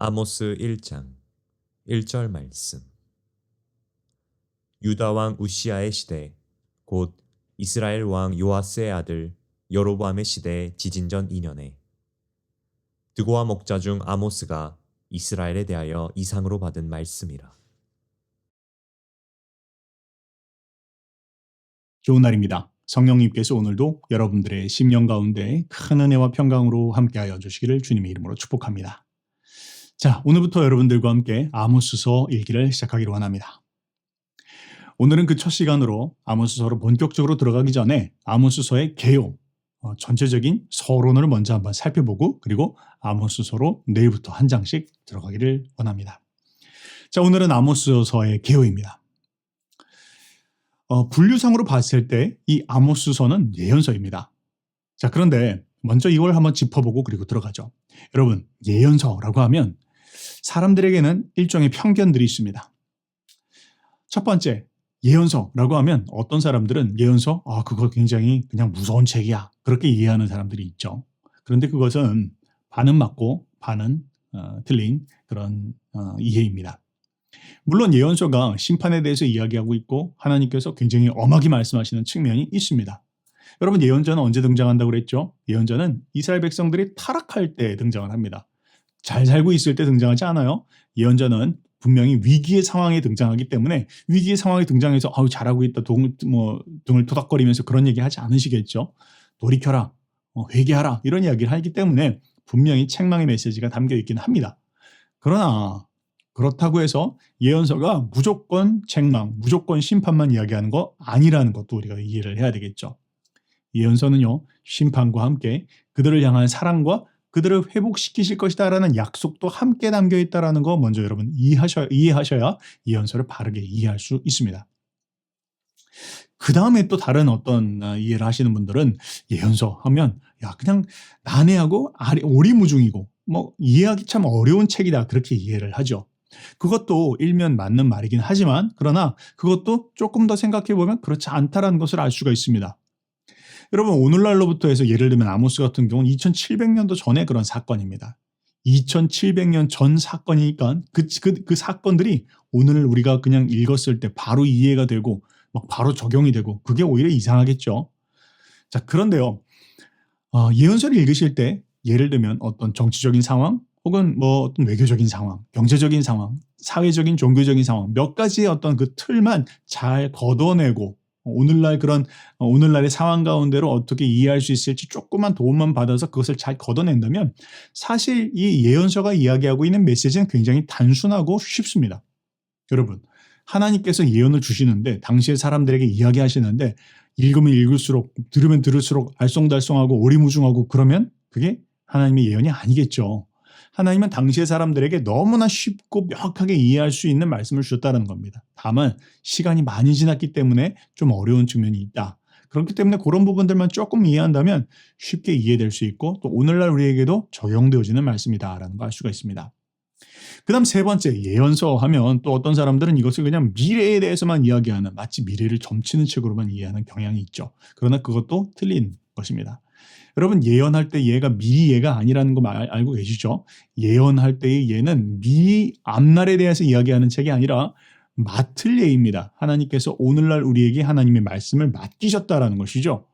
아모스 1장 1절 말씀. 유다 왕 우시아의 시대 곧 이스라엘 왕 요아스의 아들 여로보암의 시대 지진전 2년에 드고와 목자 중 아모스가 이스라엘에 대하여 이상으로 받은 말씀이라. 좋은 날입니다. 성령님께서 오늘도 여러분들의 심령 가운데 큰 은혜와 평강으로 함께하여 주시기를 주님의 이름으로 축복합니다. 자, 오늘부터 여러분들과 함께 아모스서 읽기를 시작하기로 원합니다. 오늘은 그 첫 시간으로 아모스서로 본격적으로 들어가기 전에 아모스서의 개요, 전체적인 서론을 먼저 한번 살펴보고 그리고 아모스서로 내일부터 한 장씩 들어가기를 원합니다. 자, 오늘은 아모스서의 개요입니다. 분류상으로 봤을 때 이 아모스서는 예언서입니다. 자, 그런데 먼저 이걸 한번 짚어보고 그리고 들어가죠. 여러분, 예언서라고 하면 사람들에게는 일종의 편견들이 있습니다. 첫 번째, 예언서라고 하면 어떤 사람들은 예언서, 그거 굉장히 그냥 무서운 책이야. 그렇게 이해하는 사람들이 있죠. 그런데 그것은 반은 맞고 반은 틀린 그런 이해입니다. 물론 예언서가 심판에 대해서 이야기하고 있고 하나님께서 굉장히 엄하게 말씀하시는 측면이 있습니다. 여러분, 예언자는 언제 등장한다고 그랬죠? 예언자는 이스라엘 백성들이 타락할 때 등장을 합니다. 잘 살고 있을 때 등장하지 않아요. 예언자는 분명히 위기의 상황에 등장하기 때문에 위기의 상황에 등장해서 잘하고 있다 등을 토닥거리면서 그런 얘기 하지 않으시겠죠. 돌이켜라, 회개하라 이런 이야기를 하기 때문에 분명히 책망의 메시지가 담겨 있긴 합니다. 그러나 그렇다고 해서 예언서가 무조건 책망, 무조건 심판만 이야기하는 거 아니라는 것도 우리가 이해를 해야 되겠죠. 예언서는요, 심판과 함께 그들을 향한 사랑과 그들을 회복시키실 것이다라는 약속도 함께 담겨 있다는 거 먼저 여러분 이해하셔야 예언서를 바르게 이해할 수 있습니다. 그 다음에 또 다른 어떤 이해를 하시는 분들은 예언서 하면 그냥 난해하고 오리무중이고 이해하기 참 어려운 책이다 그렇게 이해를 하죠. 그것도 일면 맞는 말이긴 하지만 그러나 그것도 조금 더 생각해 보면 그렇지 않다라는 것을 알 수가 있습니다. 여러분, 오늘날로부터 해서 예를 들면 아모스 같은 경우는 2700년도 전에 그런 사건입니다. 2700년 전 사건이니까 그 사건들이 오늘 우리가 그냥 읽었을 때 바로 이해가 되고 바로 적용이 되고 그게 오히려 이상하겠죠. 자, 그런데요. 예언서를 읽으실 때 예를 들면 어떤 정치적인 상황 혹은 어떤 외교적인 상황, 경제적인 상황, 사회적인 종교적인 상황 몇 가지의 어떤 그 틀만 잘 걷어내고 오늘날의 상황 가운데로 어떻게 이해할 수 있을지 조금만 도움만 받아서 그것을 잘 걷어낸다면 사실 이 예언서가 이야기하고 있는 메시지는 굉장히 단순하고 쉽습니다. 여러분, 하나님께서 예언을 주시는데 당시의 사람들에게 이야기하시는데 읽으면 읽을수록 들으면 들을수록 알쏭달쏭하고 오리무중하고 그러면 그게 하나님의 예언이 아니겠죠. 하나님은 당시의 사람들에게 너무나 쉽고 명확하게 이해할 수 있는 말씀을 주셨다는 겁니다. 다만 시간이 많이 지났기 때문에 좀 어려운 측면이 있다. 그렇기 때문에 그런 부분들만 조금 이해한다면 쉽게 이해될 수 있고 또 오늘날 우리에게도 적용되어지는 말씀이다라는 걸 알 수가 있습니다. 그 다음 세 번째, 예언서 하면 또 어떤 사람들은 이것을 그냥 미래에 대해서만 이야기하는 마치 미래를 점치는 책으로만 이해하는 경향이 있죠. 그러나 그것도 틀린 것입니다. 여러분, 예언할 때 예가 미리 예가 아니라는 거 알고 계시죠? 예언할 때의 예는 미리 앞날에 대해서 이야기하는 책이 아니라 맡을 예입니다. 하나님께서 오늘날 우리에게 하나님의 말씀을 맡기셨다라는 것이죠.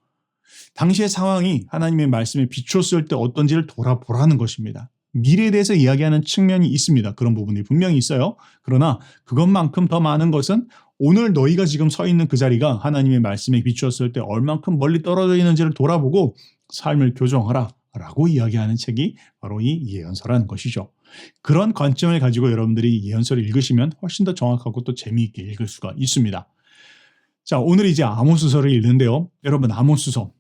당시의 상황이 하나님의 말씀에 비추었을 때 어떤지를 돌아보라는 것입니다. 미래에 대해서 이야기하는 측면이 있습니다. 그런 부분이 분명히 있어요. 그러나 그것만큼 더 많은 것은 오늘 너희가 지금 서 있는 그 자리가 하나님의 말씀에 비추었을 때 얼만큼 멀리 떨어져 있는지를 돌아보고 삶을 교정하라 라고 이야기하는 책이 바로 이 예언서라는 것이죠. 그런 관점을 가지고 여러분들이 예언서를 읽으시면 훨씬 더 정확하고 또 재미있게 읽을 수가 있습니다. 자, 오늘 이제 아모스서를 읽는데요. 여러분, 아모스서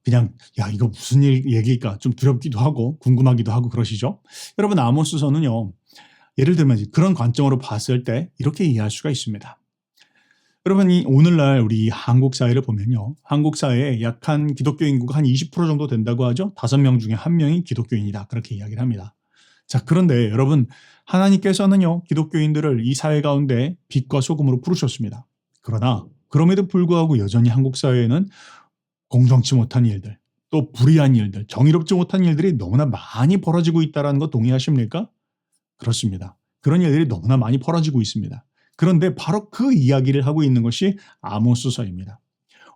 그냥 이거 무슨 얘기일까 좀 두렵기도 하고 궁금하기도 하고 그러시죠? 여러분, 아모스서는요. 예를 들면 그런 관점으로 봤을 때 이렇게 이해할 수가 있습니다. 여러분, 오늘날 우리 한국 사회를 보면요. 한국 사회에 약 한 기독교 인구가 한 20% 정도 된다고 하죠. 5명 중에 1명이 기독교인이다. 그렇게 이야기를 합니다. 자, 그런데 여러분, 하나님께서는요. 기독교인들을 이 사회 가운데 빛과 소금으로 부르셨습니다. 그러나 그럼에도 불구하고 여전히 한국 사회에는 공정치 못한 일들, 또 불의한 일들, 정의롭지 못한 일들이 너무나 많이 벌어지고 있다는 거 동의하십니까? 그렇습니다. 그런 일들이 너무나 많이 벌어지고 있습니다. 그런데 바로 그 이야기를 하고 있는 것이 아모스서입니다.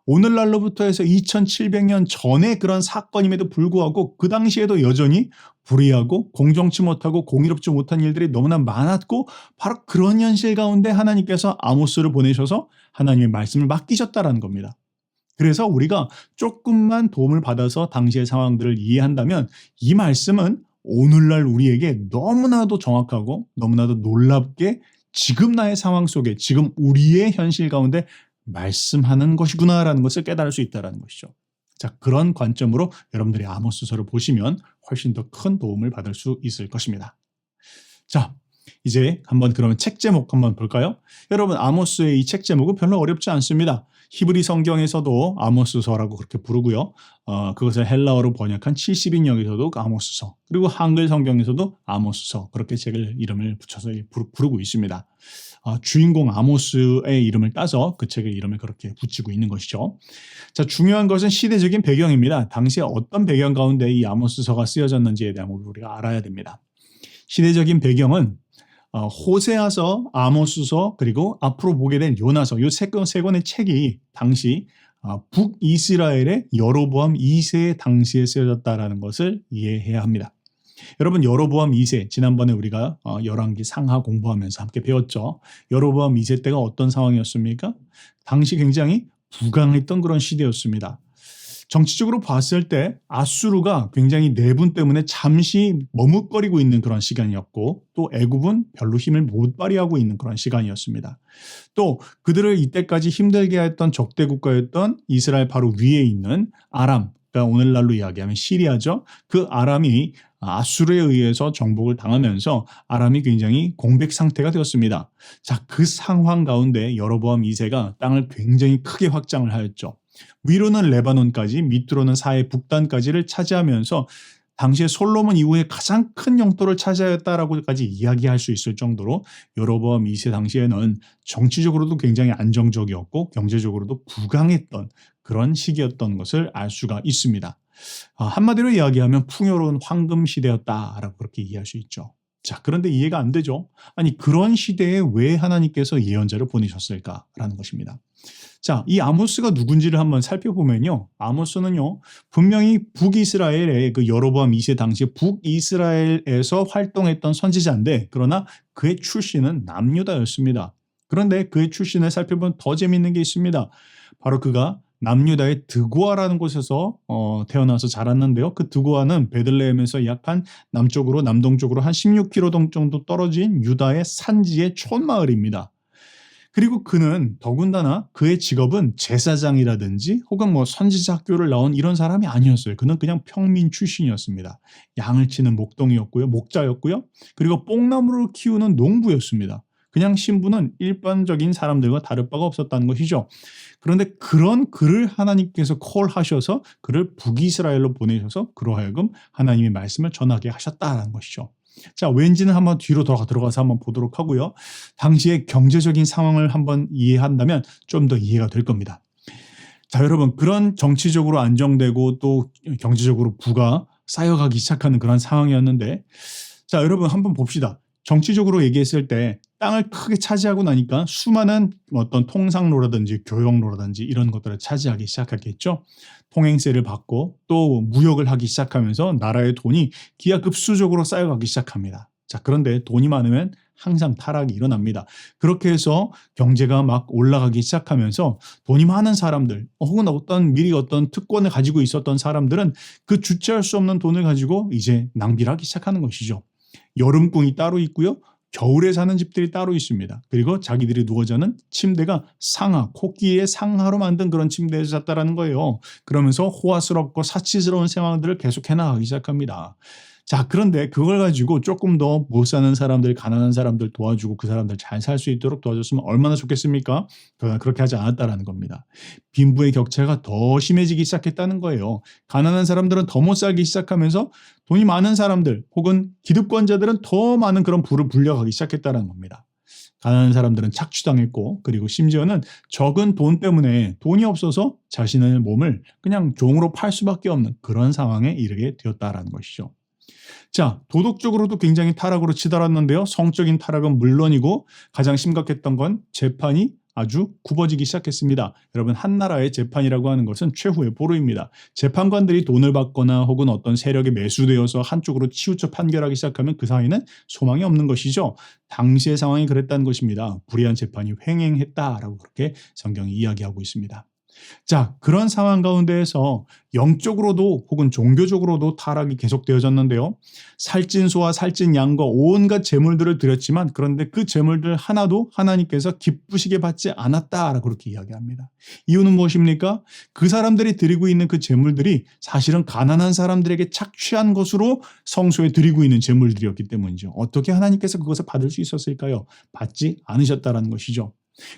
오늘날로부터 해서 2700년 전에 그런 사건임에도 불구하고 그 당시에도 여전히 불의하고 공정치 못하고 공의롭지 못한 일들이 너무나 많았고 바로 그런 현실 가운데 하나님께서 아모스를 보내셔서 하나님의 말씀을 맡기셨다라는 겁니다. 그래서 우리가 조금만 도움을 받아서 당시의 상황들을 이해한다면 이 말씀은 오늘날 우리에게 너무나도 정확하고 너무나도 놀랍게 지금 나의 상황 속에 지금 우리의 현실 가운데 말씀하는 것이구나라는 것을 깨달을 수 있다는 것이죠. 자, 그런 관점으로 여러분들이 아모스서를 보시면 훨씬 더 큰 도움을 받을 수 있을 것입니다. 자, 이제 한번 그러면 책 제목 한번 볼까요? 여러분, 아모스의 이 책 제목은 별로 어렵지 않습니다. 히브리 성경에서도 아모스서라고 그렇게 부르고요. 그것을 헬라어로 번역한 70인역에서도 아모스서, 그리고 한글 성경에서도 아모스서 그렇게 책을 이름을 붙여서 부르고 있습니다. 주인공 아모스의 이름을 따서 그 책의 이름을 그렇게 붙이고 있는 것이죠. 자, 중요한 것은 시대적인 배경입니다. 당시에 어떤 배경 가운데 이 아모스서가 쓰여졌는지에 대한 것을 우리가 알아야 됩니다. 시대적인 배경은 호세아서, 아모스서, 그리고 앞으로 보게 된 요나서 이 세 권의 책이 당시 북이스라엘의 여로보암 2세의 당시에 쓰여졌다는 것을 이해해야 합니다. 여러분, 여로보암 2세 지난번에 우리가 열왕기 상하 공부하면서 함께 배웠죠. 여로보암 2세 때가 어떤 상황이었습니까? 당시 굉장히 부강했던 그런 시대였습니다. 정치적으로 봤을 때 아수르가 굉장히 내분 때문에 잠시 머뭇거리고 있는 그런 시간이었고 또 애굽은 별로 힘을 못 발휘하고 있는 그런 시간이었습니다. 또 그들을 이때까지 힘들게 했던 적대 국가였던 이스라엘 바로 위에 있는 아람, 그러니까 오늘날로 이야기하면 시리아죠. 그 아람이 아수르에 의해서 정복을 당하면서 아람이 굉장히 공백 상태가 되었습니다. 자, 그 상황 가운데 여로보암 2세가 땅을 굉장히 크게 확장을 하였죠. 위로는 레바논까지, 밑으로는 사해 북단까지를 차지하면서 당시에 솔로몬 이후에 가장 큰 영토를 차지하였다라고까지 이야기할 수 있을 정도로 여로보암 2세 당시에는 정치적으로도 굉장히 안정적이었고 경제적으로도 부강했던 그런 시기였던 것을 알 수가 있습니다. 한마디로 이야기하면 풍요로운 황금 시대였다라고 그렇게 이해할 수 있죠. 자, 그런데 이해가 안 되죠. 아니, 그런 시대에 왜 하나님께서 예언자를 보내셨을까라는 것입니다. 자, 이 아모스가 누군지를 한번 살펴보면요. 아모스는요, 분명히 북이스라엘의 그 여로보암 2세 당시 북이스라엘에서 활동했던 선지자인데, 그러나 그의 출신은 남유다였습니다. 그런데 그의 출신을 살펴보면 더 재미있는 게 있습니다. 바로 그가 남유다의 드고아라는 곳에서 태어나서 자랐는데요. 그 드고아는 베들레헴에서 약 한 남쪽으로 남동쪽으로 한 16km 정도 떨어진 유다의 산지의 촌마을입니다. 그리고 그는 더군다나 그의 직업은 제사장이라든지 혹은 뭐 선지자 학교를 나온 이런 사람이 아니었어요. 그는 그냥 평민 출신이었습니다. 양을 치는 목동이었고요. 목자였고요. 그리고 뽕나무를 키우는 농부였습니다. 그냥 신분은 일반적인 사람들과 다를 바가 없었다는 것이죠. 그런데 그런 그를 하나님께서 콜하셔서 그를 북이스라엘로 보내셔서 그로 하여금 하나님의 말씀을 전하게 하셨다는 것이죠. 자, 왠지는 한번 뒤로 들어가서 한번 보도록 하고요. 당시의 경제적인 상황을 한번 이해한다면 좀 더 이해가 될 겁니다. 자, 여러분, 그런 정치적으로 안정되고 또 경제적으로 부가 쌓여가기 시작하는 그런 상황이었는데, 자, 여러분 한번 봅시다. 정치적으로 얘기했을 때 땅을 크게 차지하고 나니까 수많은 어떤 통상로라든지 교역로라든지 이런 것들을 차지하기 시작하겠죠. 통행세를 받고 또 무역을 하기 시작하면서 나라의 돈이 기하급수적으로 쌓여가기 시작합니다. 자, 그런데 돈이 많으면 항상 타락이 일어납니다. 그렇게 해서 경제가 막 올라가기 시작하면서 돈이 많은 사람들 혹은 미리 어떤 특권을 가지고 있었던 사람들은 그 주체할 수 없는 돈을 가지고 이제 낭비를 하기 시작하는 것이죠. 여름궁이 따로 있고요. 겨울에 사는 집들이 따로 있습니다. 그리고 자기들이 누워 자는 침대가 상하, 코끼리의 상하로 만든 그런 침대에서 잤다라는 거예요. 그러면서 호화스럽고 사치스러운 생활들을 계속 해나가기 시작합니다. 자, 그런데 그걸 가지고 조금 더 못 사는 사람들, 가난한 사람들 도와주고 그 사람들 잘 살 수 있도록 도와줬으면 얼마나 좋겠습니까? 그러나 그렇게 하지 않았다라는 겁니다. 빈부의 격차가 더 심해지기 시작했다는 거예요. 가난한 사람들은 더 못 살기 시작하면서 돈이 많은 사람들 혹은 기득권자들은 더 많은 그런 부를 불려가기 시작했다는 겁니다. 가난한 사람들은 착취당했고 그리고 심지어는 적은 돈 때문에 돈이 없어서 자신의 몸을 그냥 종으로 팔 수밖에 없는 그런 상황에 이르게 되었다라는 것이죠. 자, 도덕적으로도 굉장히 타락으로 치달았는데요. 성적인 타락은 물론이고 가장 심각했던 건 재판이 아주 굽어지기 시작했습니다. 여러분, 한 나라의 재판이라고 하는 것은 최후의 보루입니다. 재판관들이 돈을 받거나 혹은 어떤 세력에 매수되어서 한쪽으로 치우쳐 판결하기 시작하면 그 사이는 소망이 없는 것이죠. 당시의 상황이 그랬다는 것입니다. 불의한 재판이 횡행했다라고 그렇게 성경이 이야기하고 있습니다. 자, 그런 상황 가운데에서 영적으로도 혹은 종교적으로도 타락이 계속되어졌는데요. 살찐소와 살찐양과 온갖 재물들을 드렸지만 그런데 그 재물들 하나도 하나님께서 기쁘시게 받지 않았다라고 그렇게 이야기합니다. 이유는 무엇입니까? 그 사람들이 드리고 있는 그 재물들이 사실은 가난한 사람들에게 착취한 것으로 성소에 드리고 있는 재물들이었기 때문이죠. 어떻게 하나님께서 그것을 받을 수 있었을까요? 받지 않으셨다라는 것이죠.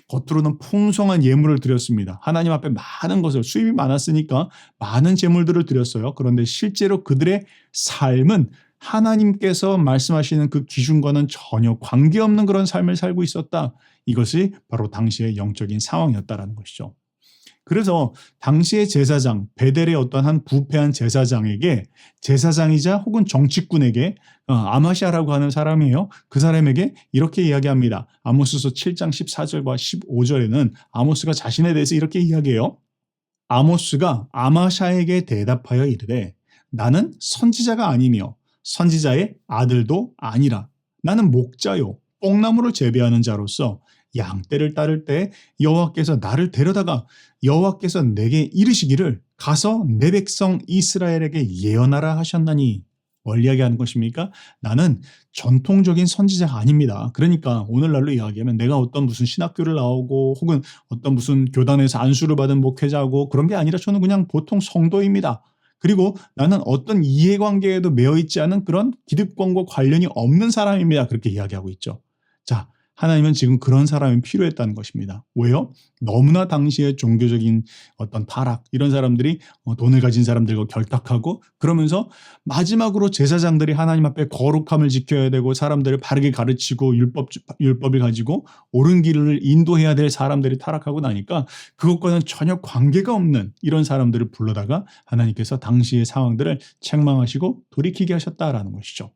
겉으로는 풍성한 예물을 드렸습니다. 하나님 앞에 많은 것을 수입이 많았으니까 많은 재물들을 드렸어요. 그런데 실제로 그들의 삶은 하나님께서 말씀하시는 그 기준과는 전혀 관계없는 그런 삶을 살고 있었다. 이것이 바로 당시의 영적인 상황이었다라는 것이죠. 그래서 당시의 제사장 베델의 어떤 한 부패한 제사장에게 제사장이자 혹은 정치꾼에게 아마시아라고 하는 사람이에요. 그 사람에게 이렇게 이야기합니다. 아모스서 7장 14절과 15절에는 아모스가 자신에 대해서 이렇게 이야기해요. 아모스가 아마샤에게 대답하여 이르되 나는 선지자가 아니며 선지자의 아들도 아니라 나는 목자요 뽕나무를 재배하는 자로서 양떼를 따를 때 여호와께서 나를 데려다가 여호와께서 내게 이르시기를 가서 내 백성 이스라엘에게 예언하라 하셨나니 뭘 이야기하는 것입니까? 나는 전통적인 선지자가 아닙니다. 그러니까 오늘날로 이야기하면 내가 어떤 무슨 신학교를 나오고 혹은 어떤 무슨 교단에서 안수를 받은 목회자고 그런 게 아니라 저는 그냥 보통 성도입니다. 그리고 나는 어떤 이해관계에도 매여 있지 않은 그런 기득권과 관련이 없는 사람입니다. 그렇게 이야기하고 있죠. 자, 하나님은 지금 그런 사람이 필요했다는 것입니다. 왜요? 너무나 당시의 종교적인 어떤 타락, 이런 사람들이 돈을 가진 사람들과 결탁하고 그러면서 마지막으로 제사장들이 하나님 앞에 거룩함을 지켜야 되고 사람들을 바르게 가르치고 율법을 가지고 옳은 길을 인도해야 될 사람들이 타락하고 나니까 그것과는 전혀 관계가 없는 이런 사람들을 불러다가 하나님께서 당시의 상황들을 책망하시고 돌이키게 하셨다라는 것이죠.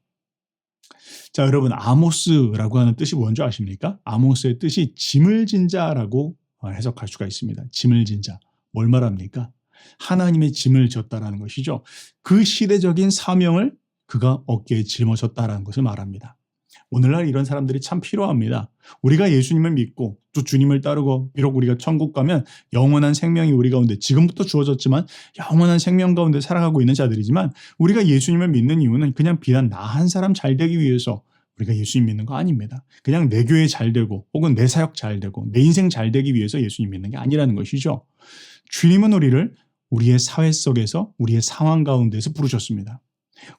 자, 여러분, 아모스라고 하는 뜻이 뭔지 아십니까? 아모스의 뜻이 짐을 진 자라고 해석할 수가 있습니다. 짐을 진 자. 뭘 말합니까? 하나님의 짐을 졌다라는 것이죠. 그 시대적인 사명을 그가 어깨에 짊어졌다라는 것을 말합니다. 오늘날 이런 사람들이 참 필요합니다. 우리가 예수님을 믿고 또 주님을 따르고 비록 우리가 천국 가면 영원한 생명이 우리 가운데 지금부터 주어졌지만 영원한 생명 가운데 살아가고 있는 자들이지만 우리가 예수님을 믿는 이유는 그냥 비단 나 한 사람 잘 되기 위해서 우리가 예수님 믿는 거 아닙니다. 그냥 내 교회 잘 되고 혹은 내 사역 잘 되고 내 인생 잘 되기 위해서 예수님 믿는 게 아니라는 것이죠. 주님은 우리를 우리의 사회 속에서 우리의 상황 가운데서 부르셨습니다.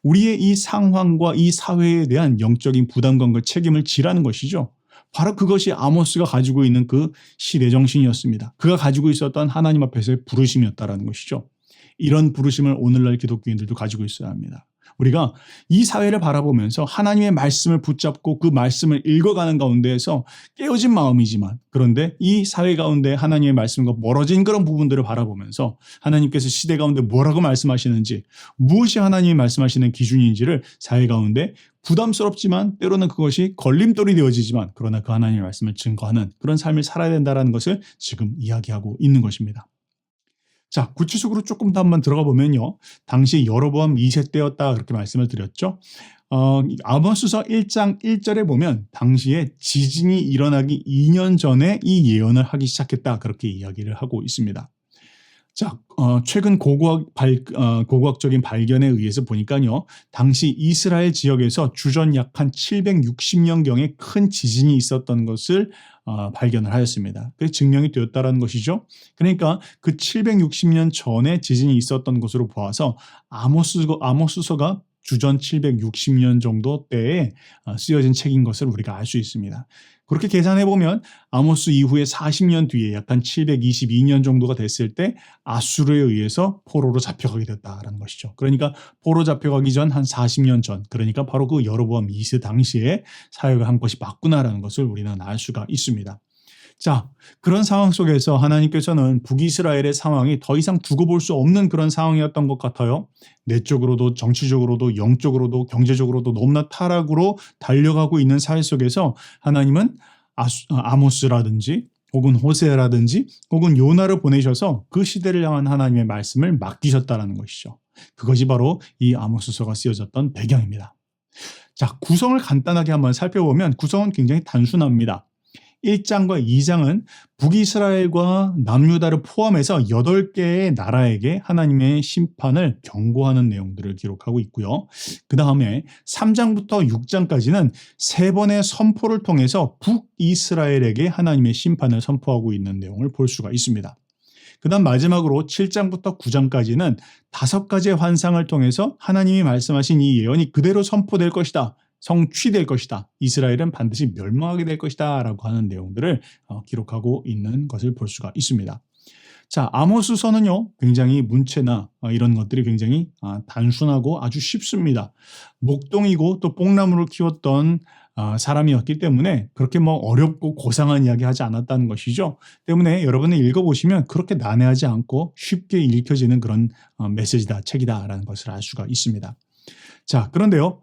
우리의 이 상황과 이 사회에 대한 영적인 부담감과 책임을 지라는 것이죠. 바로 그것이 아모스가 가지고 있는 그 시대 정신이었습니다. 그가 가지고 있었던 하나님 앞에서의 부르심이었다라는 것이죠. 이런 부르심을 오늘날 기독교인들도 가지고 있어야 합니다. 우리가 이 사회를 바라보면서 하나님의 말씀을 붙잡고 그 말씀을 읽어가는 가운데에서 깨어진 마음이지만 그런데 이 사회 가운데 하나님의 말씀과 멀어진 그런 부분들을 바라보면서 하나님께서 시대 가운데 뭐라고 말씀하시는지 무엇이 하나님이 말씀하시는 기준인지를 사회 가운데 부담스럽지만 때로는 그것이 걸림돌이 되어지지만 그러나 그 하나님의 말씀을 증거하는 그런 삶을 살아야 된다는 것을 지금 이야기하고 있는 것입니다. 자, 구체적으로 조금 더 한번 들어가 보면요. 당시 여로보암 2세 때였다 그렇게 말씀을 드렸죠. 아모스서 1장 1절에 보면 당시에 지진이 일어나기 2년 전에 이 예언을 하기 시작했다 그렇게 이야기를 하고 있습니다. 자, 최근 고고학적인 발견에 의해서 보니까요. 당시 이스라엘 지역에서 주전 약 한 760년경에 큰 지진이 있었던 것을 발견을 하였습니다. 그래서 증명이 되었다는 것이죠. 그러니까 그 760년 전에 지진이 있었던 것으로 보아서 아모스서가 주전 760년 정도 때에 쓰여진 책인 것을 우리가 알 수 있습니다. 그렇게 계산해 보면 아모스 이후에 40년 뒤에 약 한 722년 정도가 됐을 때 아수르에 의해서 포로로 잡혀가게 됐다라는 것이죠. 그러니까 포로 잡혀가기 전 한 40년 전, 그러니까 바로 그 여로보암 2세 당시에 사역을 한 것이 맞구나라는 것을 우리는 알 수가 있습니다. 자, 그런 상황 속에서 하나님께서는 북이스라엘의 상황이 더 이상 두고 볼 수 없는 그런 상황이었던 것 같아요. 내적으로도 정치적으로도 영적으로도 경제적으로도 너무나 타락으로 달려가고 있는 사회 속에서 하나님은 아모스라든지 혹은 호세아라든지 혹은 요나를 보내셔서 그 시대를 향한 하나님의 말씀을 맡기셨다는 것이죠. 그것이 바로 이 아모스서가 쓰여졌던 배경입니다. 자, 구성을 간단하게 한번 살펴보면 구성은 굉장히 단순합니다. 1장과 2장은 북이스라엘과 남유다를 포함해서 8개의 나라에게 하나님의 심판을 경고하는 내용들을 기록하고 있고요. 그 다음에 3장부터 6장까지는 3번의 선포를 통해서 북이스라엘에게 하나님의 심판을 선포하고 있는 내용을 볼 수가 있습니다. 그 다음 마지막으로 7장부터 9장까지는 5가지의 환상을 통해서 하나님이 말씀하신 이 예언이 그대로 선포될 것이다. 성취될 것이다. 이스라엘은 반드시 멸망하게 될 것이다. 라고 하는 내용들을 기록하고 있는 것을 볼 수가 있습니다. 자, 아모스서는요, 굉장히 문체나 이런 것들이 굉장히 단순하고 아주 쉽습니다. 목동이고 또 뽕나무를 키웠던 사람이었기 때문에 그렇게 어렵고 고상한 이야기 하지 않았다는 것이죠. 때문에 여러분이 읽어보시면 그렇게 난해하지 않고 쉽게 읽혀지는 그런 메시지다, 책이다라는 것을 알 수가 있습니다. 자, 그런데요,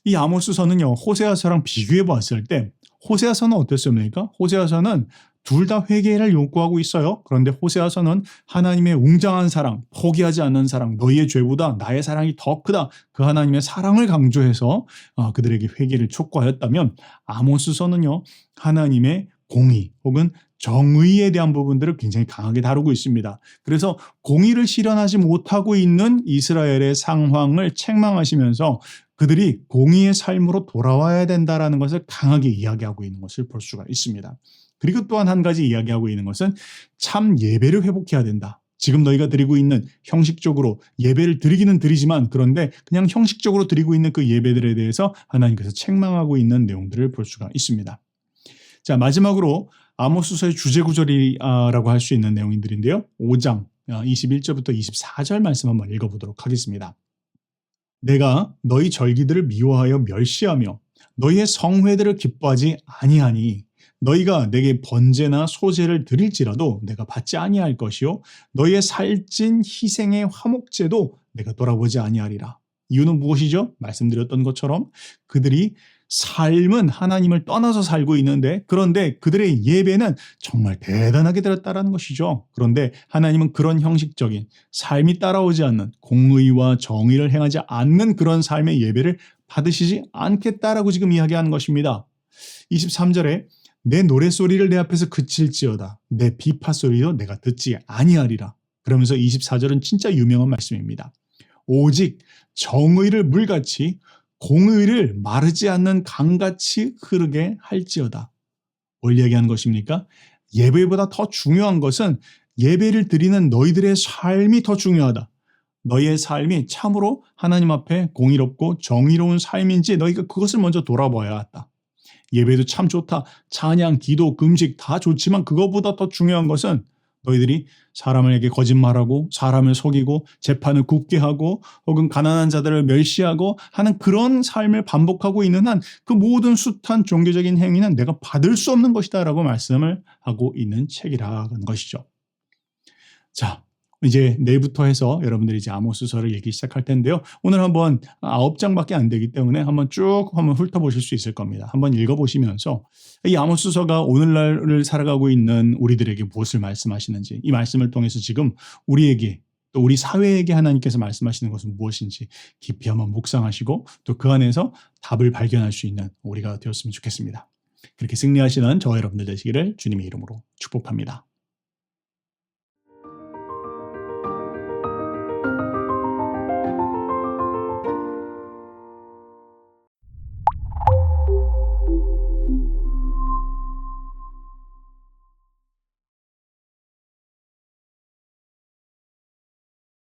이 아모스서는요, 호세아서랑 비교해 봤을 때 호세아서는 어땠습니까? 호세아서는 둘 다 회개를 요구하고 있어요. 그런데 호세아서는 하나님의 웅장한 사랑, 포기하지 않는 사랑, 너희의 죄보다 나의 사랑이 더 크다. 그 하나님의 사랑을 강조해서 그들에게 회개를 촉구하였다면 아모스서는요, 하나님의 공의 혹은 정의에 대한 부분들을 굉장히 강하게 다루고 있습니다. 그래서 공의를 실현하지 못하고 있는 이스라엘의 상황을 책망하시면서 그들이 공의의 삶으로 돌아와야 된다는 것을 강하게 이야기하고 있는 것을 볼 수가 있습니다. 그리고 또한 한 가지 이야기하고 있는 것은 참 예배를 회복해야 된다. 지금 너희가 드리고 있는 형식적으로 예배를 드리기는 드리지만 그런데 그냥 형식적으로 드리고 있는 그 예배들에 대해서 하나님께서 책망하고 있는 내용들을 볼 수가 있습니다. 자, 마지막으로 아모스서의 주제구절이라고 할 수 있는 내용들인데요. 5장 21절부터 24절 말씀 한번 읽어보도록 하겠습니다. 내가 너희 절기들을 미워하여 멸시하며 너희의 성회들을 기뻐하지 아니하니 너희가 내게 번제나 소제를 드릴지라도 내가 받지 아니할 것이요 너희의 살찐 희생의 화목제도 내가 돌아보지 아니하리라. 이유는 무엇이죠? 말씀드렸던 것처럼 그들이 삶은 하나님을 떠나서 살고 있는데 그런데 그들의 예배는 정말 대단하게 드렸다라는 것이죠. 그런데 하나님은 그런 형식적인 삶이 따라오지 않는 공의와 정의를 행하지 않는 그런 삶의 예배를 받으시지 않겠다라고 지금 이야기하는 것입니다. 23절에 내 노랫소리를 내 앞에서 그칠지어다. 내 비파소리도 내가 듣지 아니하리라. 그러면서 24절은 진짜 유명한 말씀입니다. 오직 정의를 물같이 공의를 마르지 않는 강같이 흐르게 할지어다. 뭘 얘기하는 것입니까? 예배보다 더 중요한 것은 예배를 드리는 너희들의 삶이 더 중요하다. 너희의 삶이 참으로 하나님 앞에 공의롭고 정의로운 삶인지 너희가 그것을 먼저 돌아봐야 한다. 예배도 참 좋다. 찬양, 기도, 금식 다 좋지만 그것보다 더 중요한 것은 너희들이 사람에게 거짓말하고 사람을 속이고 재판을 굽게 하고 혹은 가난한 자들을 멸시하고 하는 그런 삶을 반복하고 있는 한 그 모든 숱한 종교적인 행위는 내가 받을 수 없는 것이다 라고 말씀을 하고 있는 책이라는 것이죠. 자, 이제 내일부터 해서 여러분들이 이제 아모스서를 읽기 시작할 텐데요. 오늘 한번 9장밖에 안 되기 때문에 한번 쭉 한번 훑어보실 수 있을 겁니다. 한번 읽어보시면서 이 아모스서가 오늘날을 살아가고 있는 우리들에게 무엇을 말씀하시는지 이 말씀을 통해서 지금 우리에게 또 우리 사회에게 하나님께서 말씀하시는 것은 무엇인지 깊이 한번 묵상하시고 또 그 안에서 답을 발견할 수 있는 우리가 되었으면 좋겠습니다. 그렇게 승리하시는 저와 여러분들 되시기를 주님의 이름으로 축복합니다.